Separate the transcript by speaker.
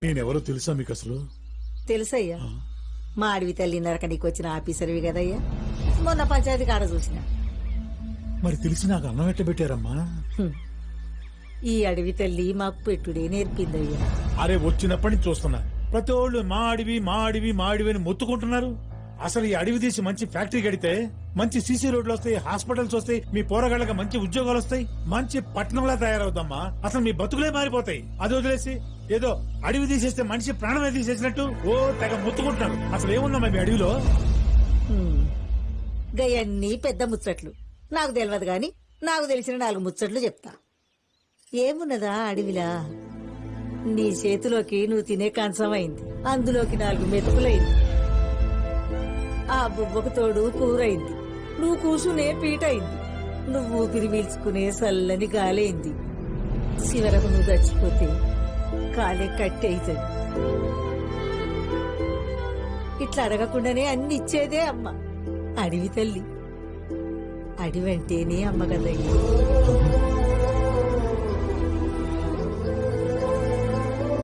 Speaker 1: నేనెవరో తెలుసా మీకు అసలు?
Speaker 2: తెలుసయ్యా, మా అడవి తల్లి నరకనికి వచ్చిన ఆఫీసర్వి కదయ్యా. మొన్న పంచాయతీ కాడ చూసిన.
Speaker 1: మరి తెలిసి నాకు అన్నం ఎట్ట పెట్టారమ్మా?
Speaker 2: ఈ అడవి తల్లి మాకు పెట్టుడే నేర్పిందయ్యా.
Speaker 1: అరే వచ్చినప్పటి నుంచి చూస్తున్నా ప్రతి ఒళ్ళు మా అడవి మా అడవి మా అడవి అని మొత్తుకుంటున్నారు. అసలు ఈ అడవి తీసి మంచి ఫ్యాక్టరీ కడితే మంచి సీసీ రోడ్లు వస్తాయి, హాస్పిటల్స్ వస్తాయి, మీ పోరగాళ్ళకి మంచి ఉద్యోగాలు వస్తాయి, మంచి పట్టణంలా తయారవుతామ్మా. అసలు మీ బతుకులే మారిపోతాయి. అది వదిలేసి ఏదో అడవి తీసేస్తే మనిషి ప్రాణమే తీసేసినట్టు ఓ తెగ మొత్తుకుంటున్నారు. అసలు ఏముందా మీ అడవిలో?
Speaker 2: గయన్నీ పెద్ద ముచ్చట్లు నాకు తెలియదు గాని నాకు తెలిసిన 4 ముచ్చట్లు చెప్తా. ఏమున్నదా అడవిలా? నీ చేతిలోకి నువ్వు తినే కంచమైంది, అందులోకి 4 మెతుకులైంది, ఆ బువ్వకు తోడు కూరైంది, నువ్వు కూసునే పీటైంది, నువ్వు ఊపిరి పీల్చుకునే చల్లని గాలైంది, చివరకు నువ్వు చచ్చిపోతే కాలే కట్టి అవుతుంది. ఇట్లా అడగకుండానే అన్ని ఇచ్చేదే అమ్మ అడవి తల్లి. అడివంటేనే అమ్మ కదయ్యా.